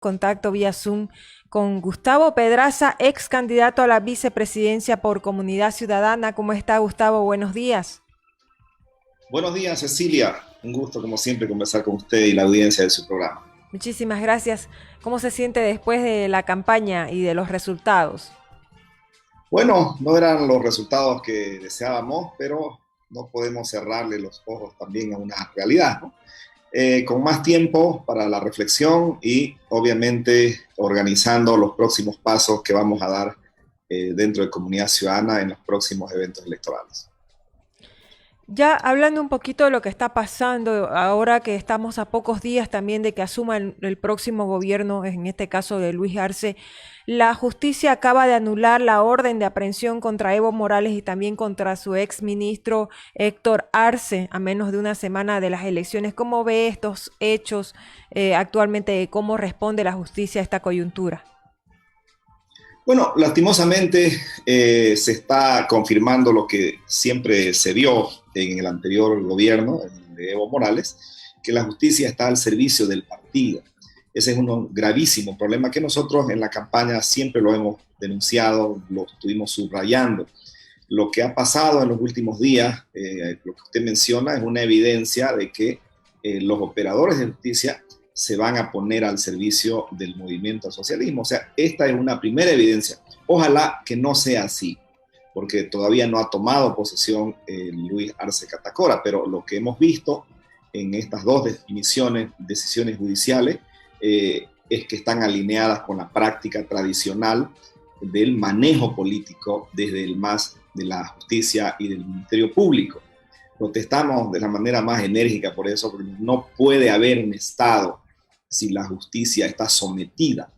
Contacto vía Zoom con Gustavo Pedraza, ex candidato a la vicepresidencia por Comunidad Ciudadana. ¿Cómo está, Gustavo? Buenos días. Buenos días, Cecilia. Un gusto, como siempre, conversar con usted y la audiencia de su programa. Muchísimas gracias. ¿Cómo se siente después de la campaña y de los resultados? Bueno, no eran los resultados que deseábamos, pero no podemos cerrarle los ojos también a una realidad, ¿no? Con más tiempo para la reflexión y obviamente organizando los próximos pasos que vamos a dar dentro de Comunidad Ciudadana en los próximos eventos electorales. Ya hablando un poquito de lo que está pasando, ahora que estamos a pocos días también de que asuma el próximo gobierno, en este caso de Luis Arce, la justicia acaba de anular la orden de aprehensión contra Evo Morales y también contra su ex ministro Héctor Arce, a menos de una semana de las elecciones. ¿Cómo ve estos hechos actualmente? ¿Cómo responde la justicia a esta coyuntura? Bueno, lastimosamente se está confirmando lo que siempre se vio en el anterior gobierno, el de Evo Morales, que la justicia está al servicio del partido. Ese es un gravísimo problema que nosotros en la campaña siempre lo hemos denunciado, lo estuvimos subrayando. Lo que ha pasado en los últimos días, lo que usted menciona, es una evidencia de que los operadores de justicia se van a poner al servicio del movimiento al socialismo. O sea, esta es una primera evidencia. Ojalá que no sea así, porque todavía no ha tomado posesión Luis Arce Catacora, pero lo que hemos visto en estas dos decisiones judiciales, es que están alineadas con la práctica tradicional del manejo político desde el MAS de la justicia y del Ministerio Público. Protestamos de la manera más enérgica por eso, porque no puede haber un Estado si la justicia está sometida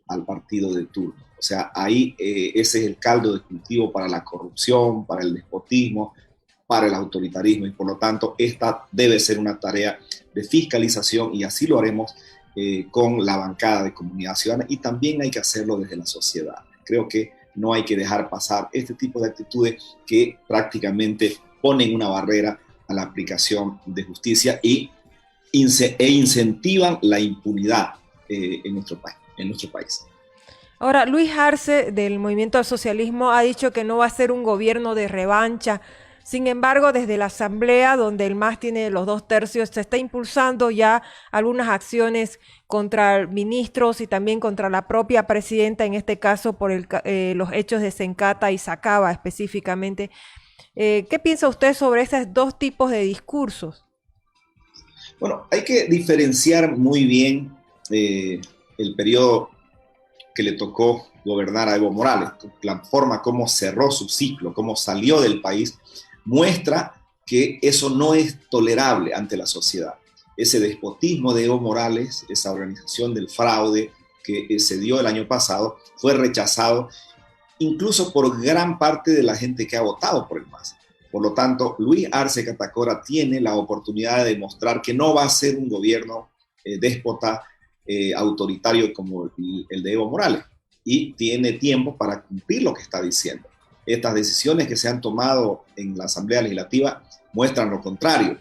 al partido de turno. O sea, ahí ese es el caldo de cultivo para la corrupción, para el despotismo, para el autoritarismo, y por lo tanto esta debe ser una tarea de fiscalización y así lo haremos con la bancada de Comunidad Ciudadana, y también hay que hacerlo desde la sociedad. Creo que no hay que dejar pasar este tipo de actitudes que prácticamente ponen una barrera a la aplicación de justicia e incentivan la impunidad en nuestro país. Ahora, Luis Arce, del Movimiento al Socialismo, ha dicho que no va a ser un gobierno de revancha. Sin embargo, desde la Asamblea, donde el MAS tiene los 2/3, se está impulsando ya algunas acciones contra ministros y también contra la propia presidenta, en este caso por los hechos de Sencata y Sacaba específicamente. ¿Qué piensa usted sobre esos dos tipos de discursos? Bueno, hay que diferenciar muy bien el periodo que le tocó gobernar a Evo Morales. La forma como cerró su ciclo, cómo salió del país, muestra que eso no es tolerable ante la sociedad. Ese despotismo de Evo Morales, esa organización del fraude que se dio el año pasado, fue rechazado incluso por gran parte de la gente que ha votado por el MAS. Por lo tanto, Luis Arce Catacora tiene la oportunidad de demostrar que no va a ser un gobierno déspota, autoritario como el de Evo Morales, y tiene tiempo para cumplir lo que está diciendo. Estas decisiones que se han tomado en la Asamblea Legislativa muestran lo contrario.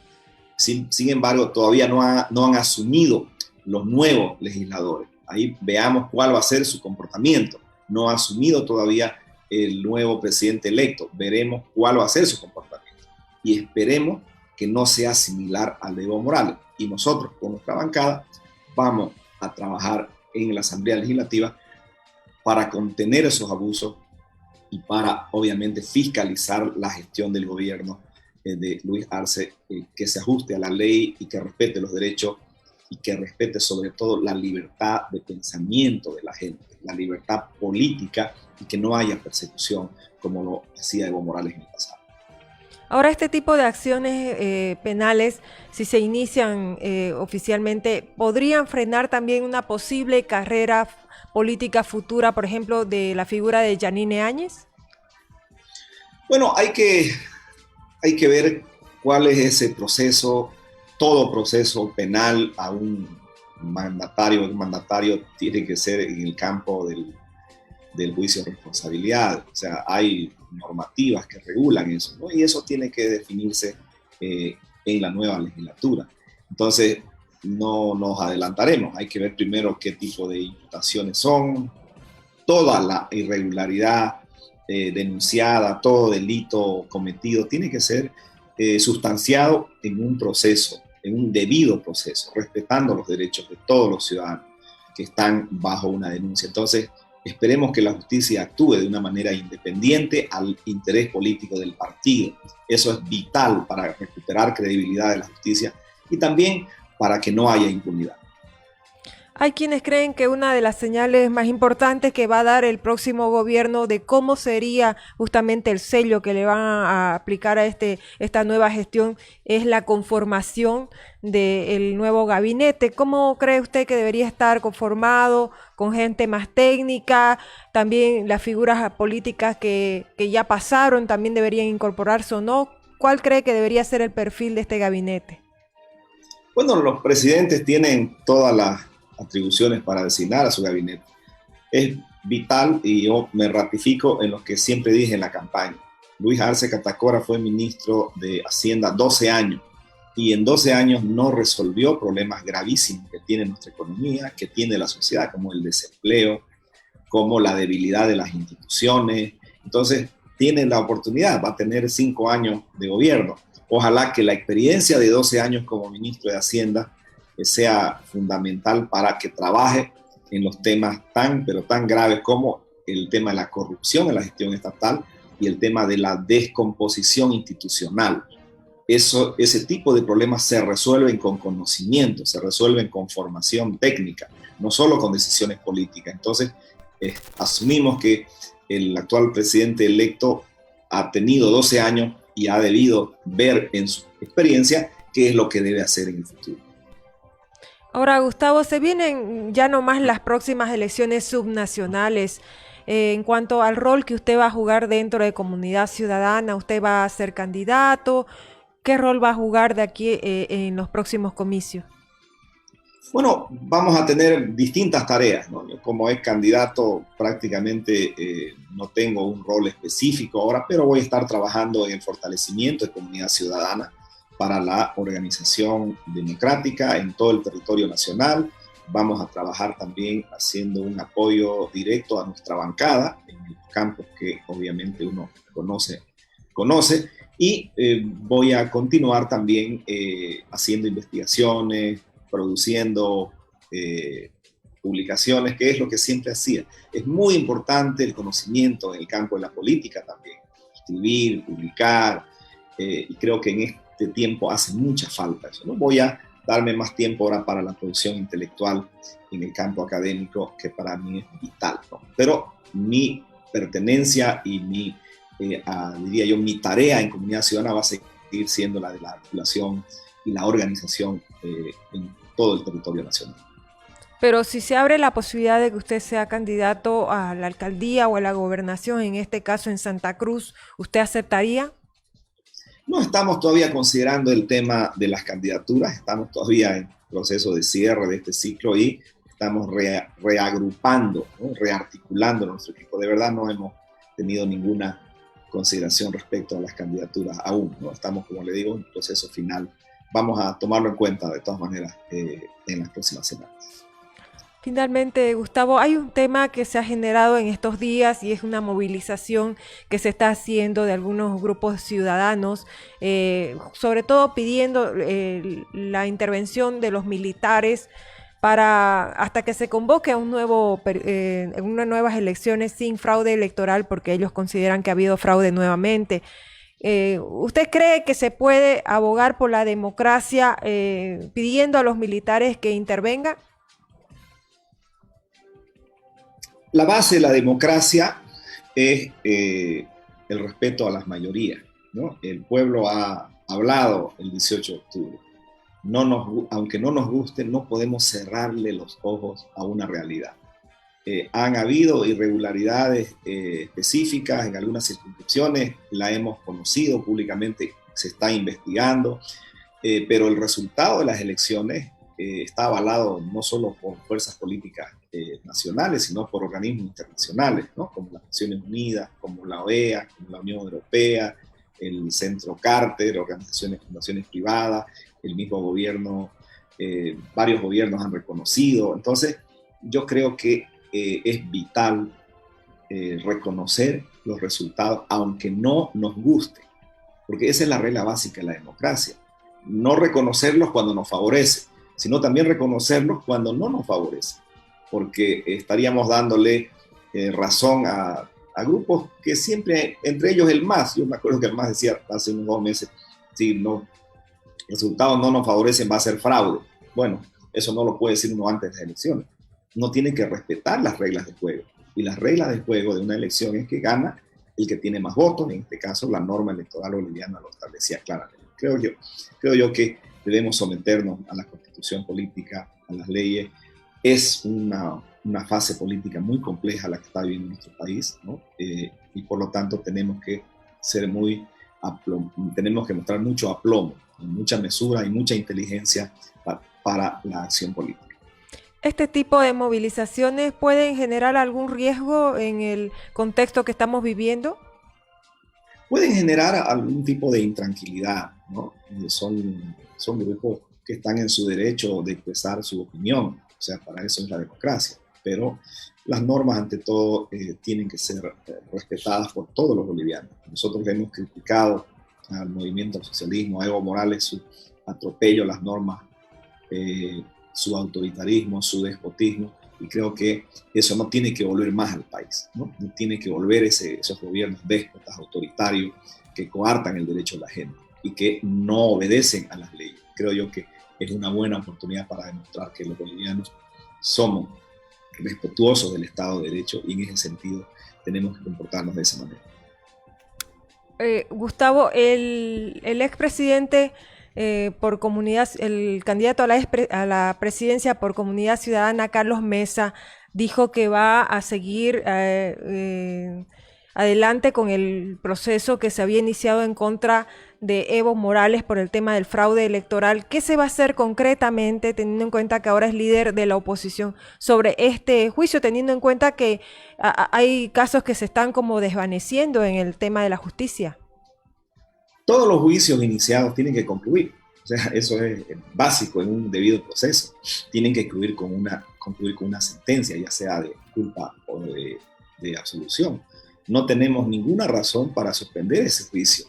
Sin embargo, todavía no han asumido los nuevos legisladores. Ahí veamos cuál va a ser su comportamiento. No ha asumido todavía el nuevo presidente electo. Veremos cuál va a ser su comportamiento. Y esperemos que no sea similar al de Evo Morales. Y nosotros, con nuestra bancada, vamos a trabajar en la Asamblea Legislativa para contener esos abusos y para, obviamente, fiscalizar la gestión del gobierno de Luis Arce, que se ajuste a la ley y que respete los derechos y que respete sobre todo la libertad de pensamiento de la gente, la libertad política, y que no haya persecución como lo hacía Evo Morales en el pasado. Ahora, este tipo de acciones penales, si se inician oficialmente, ¿podrían frenar también una posible carrera política futura, por ejemplo, de la figura de Yanine Áñez? Bueno, hay que ver cuál es ese proceso. Todo proceso penal a un mandatario tiene que ser en el campo del juicio de responsabilidad. O sea, hay normativas que regulan eso, ¿no? Y eso tiene que definirse en la nueva legislatura. Entonces, no nos adelantaremos. Hay que ver primero qué tipo de imputaciones son, toda la irregularidad denunciada, todo delito cometido, tiene que ser sustanciado en un proceso, en un debido proceso, respetando los derechos de todos los ciudadanos que están bajo una denuncia. Entonces, esperemos que la justicia actúe de una manera independiente al interés político del partido. Eso es vital para recuperar credibilidad de la justicia y también para que no haya impunidad. Hay quienes creen que una de las señales más importantes que va a dar el próximo gobierno de cómo sería justamente el sello que le van a aplicar a esta nueva gestión es la conformación del nuevo gabinete. ¿Cómo cree usted que debería estar conformado con gente más técnica? También las figuras políticas que ya pasaron también deberían incorporarse o no. ¿Cuál cree que debería ser el perfil de este gabinete? Bueno, los presidentes tienen todas las atribuciones para designar a su gabinete. Es vital y yo me ratifico en lo que siempre dije en la campaña. Luis Arce Catacora fue ministro de Hacienda 12 años y en 12 años no resolvió problemas gravísimos que tiene nuestra economía, que tiene la sociedad, como el desempleo, como la debilidad de las instituciones. Entonces, tiene la oportunidad, va a tener 5 años de gobierno. Ojalá que la experiencia de 12 años como ministro de Hacienda sea fundamental para que trabaje en los temas pero tan graves como el tema de la corrupción en la gestión estatal y el tema de la descomposición institucional. Ese tipo de problemas se resuelven con conocimiento, se resuelven con formación técnica, no solo con decisiones políticas. Entonces, asumimos que el actual presidente electo ha tenido 12 años y ha debido ver en su experiencia qué es lo que debe hacer en el futuro. Ahora, Gustavo, se vienen ya nomás las próximas elecciones subnacionales. En cuanto al rol que usted va a jugar dentro de Comunidad Ciudadana, ¿usted va a ser candidato? ¿Qué rol va a jugar de aquí en los próximos comicios? Bueno, vamos a tener distintas tareas, ¿no? Yo como ex candidato prácticamente no tengo un rol específico ahora, pero voy a estar trabajando en el fortalecimiento de Comunidad Ciudadana para la organización democrática en todo el territorio nacional. Vamos a trabajar también haciendo un apoyo directo a nuestra bancada en los campos que obviamente uno conoce y voy a continuar también haciendo investigaciones, produciendo publicaciones, que es lo que siempre hacía. Es muy importante el conocimiento en el campo de la política también, escribir, publicar, y creo que en este tiempo hace mucha falta eso, ¿no? Voy a darme más tiempo ahora para la producción intelectual en el campo académico, que para mí es vital, ¿no? Pero mi pertenencia y diría yo, mi tarea en Comunidad Ciudadana va a seguir siendo la de la articulación y la organización en todo el territorio nacional. Pero si se abre la posibilidad de que usted sea candidato a la alcaldía o a la gobernación, en este caso en Santa Cruz, ¿usted aceptaría? No estamos todavía considerando el tema de las candidaturas, estamos todavía en proceso de cierre de este ciclo y estamos reagrupando, ¿no? Rearticulando nuestro equipo. De verdad no hemos tenido ninguna consideración respecto a las candidaturas aún, ¿no? Estamos, como le digo, en proceso final. Vamos a tomarlo en cuenta de todas maneras en las próximas semanas. Finalmente, Gustavo, hay un tema que se ha generado en estos días y es una movilización que se está haciendo de algunos grupos ciudadanos, sobre todo pidiendo la intervención de los militares hasta que se convoque a unas nuevas elecciones sin fraude electoral, porque ellos consideran que ha habido fraude nuevamente. ¿Usted cree que se puede abogar por la democracia pidiendo a los militares que intervengan? La base de la democracia es el respeto a las mayorías, ¿no? El pueblo ha hablado el 18 de octubre. Aunque no nos guste, no podemos cerrarle los ojos a una realidad. Han habido irregularidades específicas en algunas circunscripciones, la hemos conocido públicamente, se está investigando, pero el resultado de las elecciones está avalado no solo por fuerzas políticas nacionales, sino por organismos internacionales, ¿no? Como las Naciones Unidas, como la OEA, como la Unión Europea, el Centro Carter, organizaciones, fundaciones privadas, el mismo gobierno varios gobiernos han reconocido. Entonces, yo creo que es vital reconocer los resultados, aunque no nos guste, porque esa es la regla básica de la democracia. No reconocerlos cuando nos favorece, sino también reconocerlos cuando no nos favorece, porque estaríamos dándole razón a grupos que siempre, entre ellos el MAS, yo me acuerdo que el MAS decía hace unos 2 meses, si los resultados no nos favorecen va a ser fraude. Bueno, eso no lo puede decir uno antes de las elecciones. Uno tiene que respetar las reglas de juego, y las reglas de juego de una elección es que gana el que tiene más votos. En este caso la norma electoral boliviana lo establecía claramente. Creo yo que debemos someternos a la constitución política, a las leyes. Es una fase política muy compleja la que está viviendo nuestro país, ¿no? Y por lo tanto tenemos que tenemos que mostrar mucho aplomo, mucha mesura y mucha inteligencia para la acción política. ¿Este tipo de movilizaciones pueden generar algún riesgo en el contexto que estamos viviendo? Pueden generar algún tipo de intranquilidad, ¿no? Son grupos que están en su derecho de expresar su opinión, o sea, para eso es la democracia, pero las normas ante todo tienen que ser respetadas por todos los bolivianos. Nosotros hemos criticado al movimiento al socialismo, a Evo Morales, su atropello a las normas, su autoritarismo, su despotismo, y creo que eso no tiene que volver más al país, ¿no? No tiene que volver esos gobiernos déspotas, autoritarios, que coartan el derecho de la gente y que no obedecen a las leyes. Creo yo que es una buena oportunidad para demostrar que los bolivianos somos respetuosos del Estado de Derecho, y en ese sentido tenemos que comportarnos de esa manera. Gustavo, el expresidente por comunidad, el candidato a la presidencia por Comunidad Ciudadana, Carlos Mesa, dijo que va a seguir adelante con el proceso que se había iniciado en contra de Evo Morales por el tema del fraude electoral. ¿Qué se va a hacer concretamente, teniendo en cuenta que ahora es líder de la oposición, sobre este juicio, teniendo en cuenta que hay casos que se están como desvaneciendo en el tema de la justicia? Todos los juicios iniciados tienen que concluir. O sea, eso es básico en un debido proceso. Tienen que concluir con una sentencia, ya sea de culpa o de absolución. No tenemos ninguna razón para suspender ese juicio,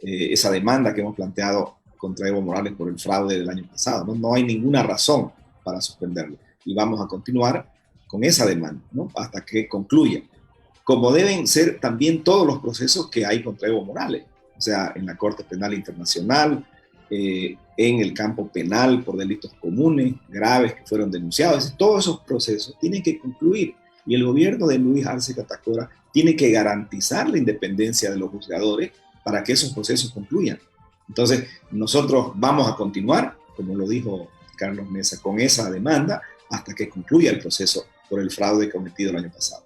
esa demanda que hemos planteado contra Evo Morales por el fraude del año pasado. No hay ninguna razón para suspenderlo. Y vamos a continuar con esa demanda, ¿no? Hasta que concluya. Como deben ser también todos los procesos que hay contra Evo Morales. O sea, en la Corte Penal Internacional, en el campo penal por delitos comunes, graves que fueron denunciados. Todos esos procesos tienen que concluir, y el gobierno de Luis Arce Catacora tiene que garantizar la independencia de los juzgadores para que esos procesos concluyan. Entonces, nosotros vamos a continuar, como lo dijo Carlos Mesa, con esa demanda hasta que concluya el proceso por el fraude cometido el año pasado.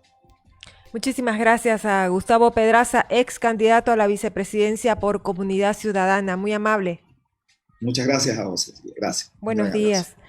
Muchísimas gracias a Gustavo Pedraza, ex candidato a la vicepresidencia por Comunidad Ciudadana. Muy amable. Muchas gracias a vos. Gracias. Buenos días.